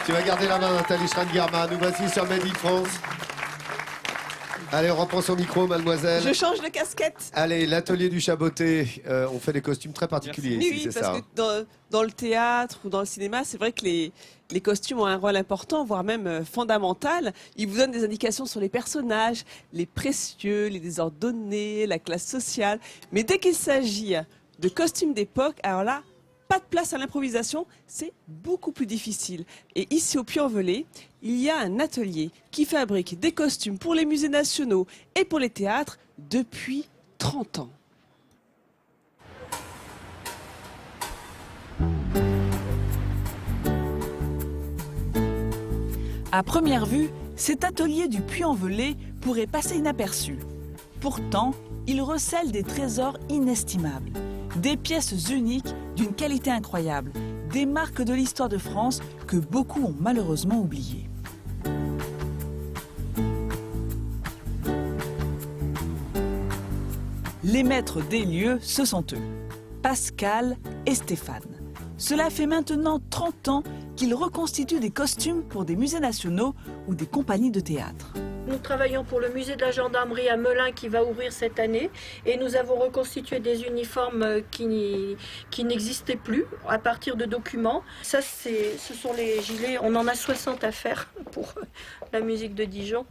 Tu vas garder la main, Nathalie Schrein-Germain. Nous voici sur Made in France. Allez, on reprend son micro, mademoiselle. Je change de casquette. Allez, l'atelier du Chaboté. On fait des costumes très particuliers ici, Oui, c'est parce ça. que dans le théâtre ou dans le cinéma, c'est vrai que les costumes ont un rôle important, voire même fondamental. Ils vous donnent des indications sur les personnages, les précieux, les désordonnés, la classe sociale. Mais dès qu'il s'agit de costumes d'époque, alors là, pas de place à l'improvisation, c'est beaucoup plus difficile. Et ici au Puy-en-Velay, il y a un atelier qui fabrique des costumes pour les musées nationaux et pour les théâtres depuis 30 ans. À première vue, cet atelier du Puy-en-Velay pourrait passer inaperçu. Pourtant, il recèle des trésors inestimables. Des pièces uniques d'une qualité incroyable, des marques de l'histoire de France que beaucoup ont malheureusement oubliées. Les maîtres des lieux, ce sont eux, Pascal et Stéphane. Cela fait maintenant 30 ans qu'ils reconstituent des costumes pour des musées nationaux ou des compagnies de théâtre. Nous travaillons pour le musée de la gendarmerie à Melun qui va ouvrir cette année et nous avons reconstitué des uniformes qui n'existaient plus à partir de documents. Ça, ce sont les gilets, on en a 60 à faire pour la musique de Dijon.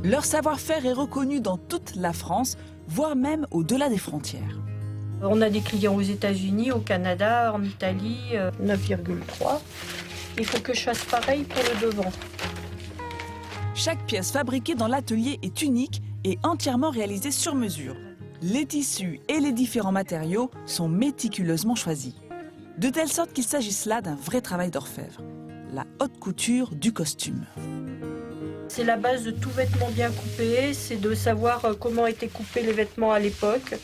Leur savoir-faire est reconnu dans toute la France, voire même au-delà des frontières. On a des clients aux États-Unis, au Canada, en Italie, 9,3. Il faut que je fasse pareil pour le devant. Chaque pièce fabriquée dans l'atelier est unique et entièrement réalisée sur mesure. Les tissus et les différents matériaux sont méticuleusement choisis. De telle sorte qu'il s'agisse là d'un vrai travail d'orfèvre. La haute couture du costume. C'est la base de tout vêtement bien coupé, c'est de savoir comment étaient coupés les vêtements à l'époque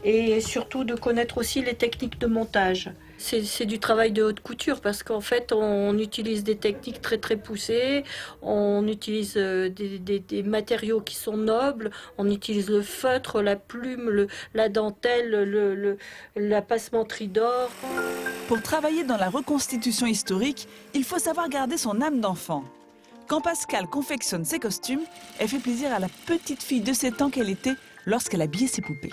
et surtout de connaître aussi les techniques de montage. C'est du travail de haute couture parce qu'en fait on utilise des techniques très très poussées, on utilise des matériaux qui sont nobles, on utilise le feutre, la plume, la dentelle, la passementerie d'or. Pour travailler dans la reconstitution historique, il faut savoir garder son âme d'enfant. Quand Pascal confectionne ses costumes, elle fait plaisir à la petite fille de 7 ans qu'elle était lorsqu'elle habillait ses poupées.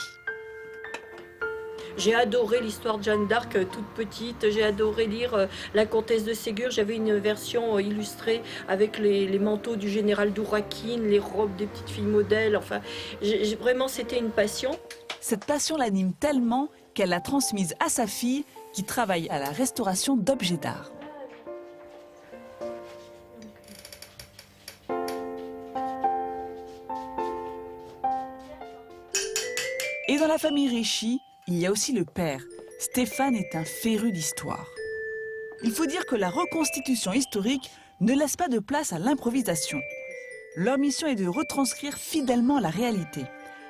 J'ai adoré l'histoire de Jeanne d'Arc toute petite, j'ai adoré lire La Comtesse de Ségur, j'avais une version illustrée avec les manteaux du général d'Ouraquine, les robes des petites filles modèles, enfin, vraiment c'était une passion. Cette passion l'anime tellement qu'elle l'a transmise à sa fille qui travaille à la restauration d'objets d'art. Et dans la famille Réchy, il y a aussi le père. Stéphane est un féru d'histoire. Il faut dire que la reconstitution historique ne laisse pas de place à l'improvisation. Leur mission est de retranscrire fidèlement la réalité.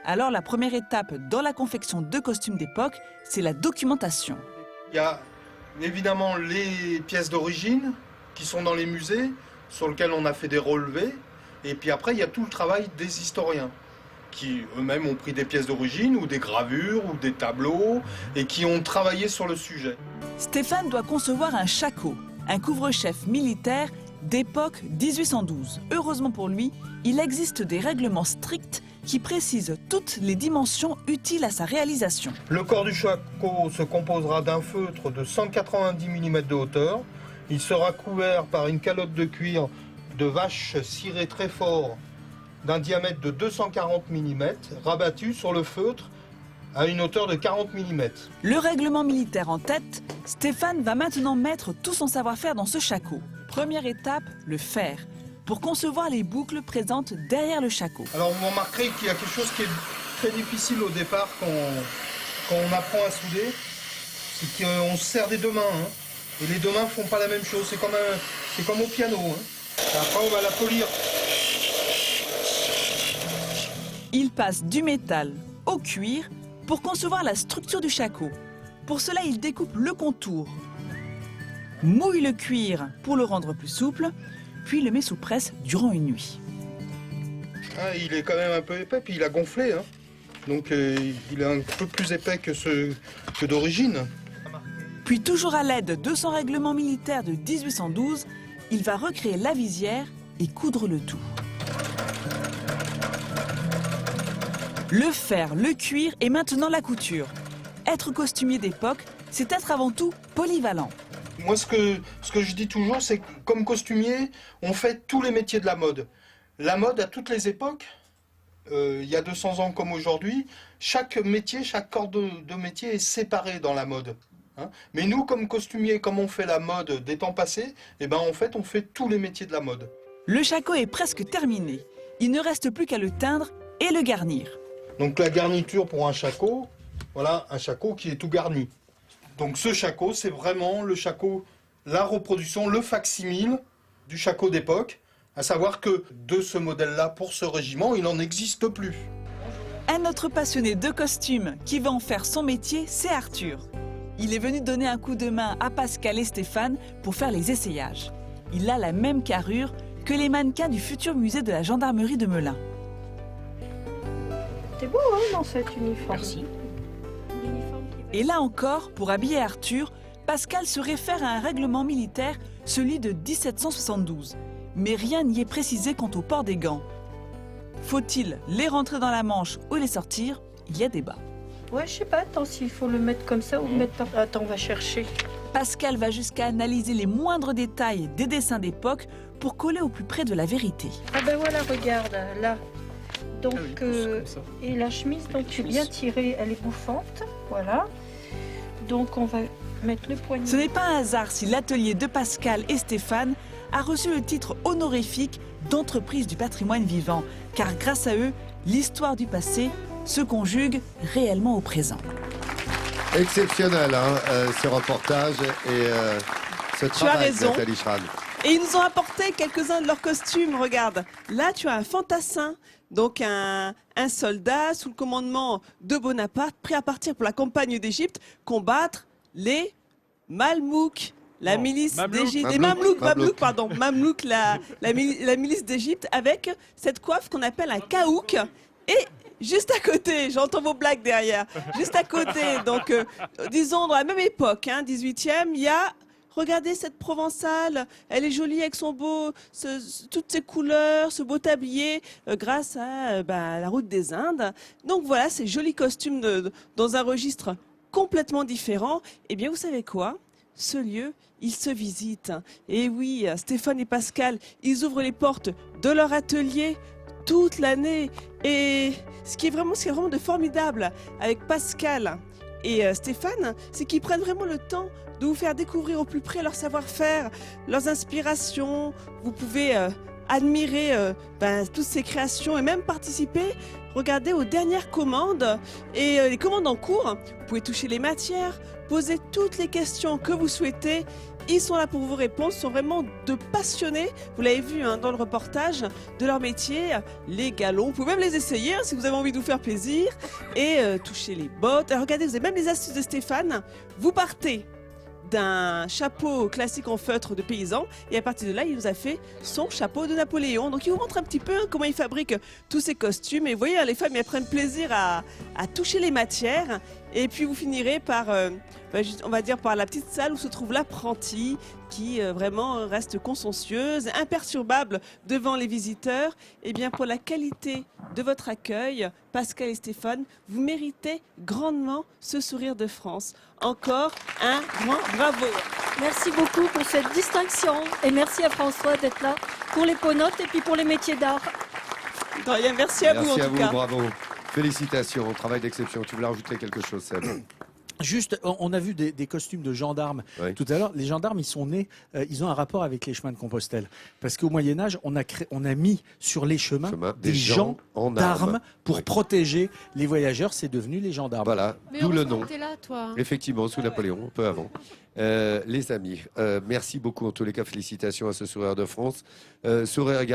Alors la première étape dans la confection de costumes d'époque, c'est la documentation. Il y a évidemment les pièces d'origine qui sont dans les musées, sur lesquelles on a fait des relevés. Et puis après, il y a tout le travail des historiens, qui eux-mêmes ont pris des pièces d'origine ou des gravures ou des tableaux et qui ont travaillé sur le sujet. Stéphane doit concevoir un shako, un couvre-chef militaire d'époque 1812. Heureusement pour lui, il existe des règlements stricts qui précisent toutes les dimensions utiles à sa réalisation. Le corps du shako se composera d'un feutre de 190 mm de hauteur. Il sera couvert par une calotte de cuir de vache cirée très fort d'un diamètre de 240 mm, rabattu sur le feutre à une hauteur de 40 mm. Le règlement militaire en tête, Stéphane va maintenant mettre tout son savoir-faire dans ce shako. Première étape, le fer, pour concevoir les boucles présentes derrière le shako. Alors vous remarquerez qu'il y a quelque chose qui est très difficile au départ quand on apprend à souder, c'est qu'on se sert des deux mains, hein, et les deux mains ne font pas la même chose, c'est comme au piano. Hein. Et après on va la polir. Il passe du métal au cuir pour concevoir la structure du shako. Pour cela, il découpe le contour, mouille le cuir pour le rendre plus souple, puis le met sous presse durant une nuit. Ah, il est quand même un peu épais, puis il a gonflé. Hein. Donc il est un peu plus épais que d'origine. Puis toujours à l'aide de son règlement militaire de 1812, il va recréer la visière et coudre le tout. Le fer, le cuir et maintenant la couture. Être costumier d'époque, c'est être avant tout polyvalent. Moi, ce que je dis toujours, c'est que comme costumier, on fait tous les métiers de la mode. La mode, à toutes les époques, il y a 200 ans comme aujourd'hui, chaque métier, chaque corps de métier est séparé dans la mode. Hein. Mais nous, comme costumiers, comme on fait la mode des temps passés, eh ben, en fait, on fait tous les métiers de la mode. Le shako est presque terminé. Il ne reste plus qu'à le teindre et le garnir. Donc la garniture pour un shako, voilà un shako qui est tout garni. Donc ce shako, c'est vraiment le shako, la reproduction, le facsimile du shako d'époque. À savoir que de ce modèle-là, pour ce régiment, il n'en existe plus. Un autre passionné de costumes qui va en faire son métier, c'est Arthur. Il est venu donner un coup de main à Pascal et Stéphane pour faire les essayages. Il a la même carrure que les mannequins du futur musée de la gendarmerie de Melun. C'est beau hein, dans cet uniforme. Merci. Et là encore, pour habiller Arthur, Pascal se réfère à un règlement militaire, celui de 1772. Mais rien n'y est précisé quant au port des gants. Faut-il les rentrer dans la manche ou les sortir? Il y a débat. Ouais, je sais pas, attends, s'il faut le mettre comme ça ou le mettre par... Attends, on va chercher. Pascal va jusqu'à analyser les moindres détails des dessins d'époque pour coller au plus près de la vérité. Ah ben voilà, regarde, là. Donc, et la chemise, donc c'est bien tiré, elle est bouffante, voilà. Donc on va mettre le poignet. Ce n'est pas un hasard si l'atelier de Pascal et Stéphane a reçu le titre honorifique d'entreprise du patrimoine vivant, car grâce à eux, l'histoire du passé se conjugue réellement au présent. Exceptionnel, hein, ce reportage et ce travail, Nathalie Schran. Et ils nous ont apporté quelques-uns de leurs costumes. Regarde, là tu as un fantassin, donc un soldat sous le commandement de Bonaparte, prêt à partir pour la campagne d'Égypte, combattre les Mamelouks. La milice d'Égypte, les Mamelouks, la milice d'Égypte, avec cette coiffe qu'on appelle un kaouk. Et juste à côté, j'entends vos blagues derrière, juste à côté, donc disons dans la même époque, hein, 18e, il y a, regardez cette provençale, elle est jolie avec son beau, toutes ses couleurs, ce beau tablier, grâce à la route des Indes. Donc voilà, ces jolis costumes dans un registre complètement différent. Eh bien, vous savez quoi ? Ce lieu, il se visite. Et oui, Stéphane et Pascal, ils ouvrent les portes de leur atelier toute l'année. Et ce qui est vraiment de formidable avec Pascal et Stéphane, c'est qu'ils prennent vraiment le temps de vous faire découvrir au plus près leur savoir-faire, leurs inspirations. Vous pouvez admirer toutes ces créations et même participer. Regardez aux dernières commandes et les commandes en cours. Vous pouvez toucher les matières, poser toutes les questions que vous souhaitez. Ils sont là pour vous répondre. Ils sont vraiment de passionnés. Vous l'avez vu hein, dans le reportage de leur métier. Les galons, vous pouvez même les essayer hein, si vous avez envie de vous faire plaisir. Et toucher les bottes. Alors, regardez, vous avez même les astuces de Stéphane. Vous partez d'un chapeau classique en feutre de paysan et à partir de là il nous a fait son chapeau de Napoléon. Donc il vous montre un petit peu comment il fabrique tous ces costumes et vous voyez les femmes elles prennent plaisir à toucher les matières et puis vous finirez par on va dire par la petite salle où se trouve l'apprenti qui vraiment reste consciencieuse, imperturbable devant les visiteurs. Et bien pour la qualité de votre accueil, Pascal et Stéphane, vous méritez grandement ce sourire de France. Encore un grand bravo. Merci beaucoup pour cette distinction et merci à François d'être là pour les pots-notes et puis pour les métiers d'art. De rien, merci à vous en tout cas. Bravo. Félicitations, travail d'exception. Tu voulais rajouter quelque chose, Seb ? Juste, on a vu des costumes de gendarmes tout à l'heure. Les gendarmes, ils sont nés, ils ont un rapport avec les chemins de Compostelle. Parce qu'au Moyen-Âge, on a mis sur les chemins des gens d'armes pour protéger les voyageurs. C'est devenu les gendarmes. Voilà, d'où le nom. Là, toi. Effectivement, sous Napoléon, un peu avant. Les amis, merci beaucoup. En tous les cas, félicitations à ce Sourire de France. Sourire également.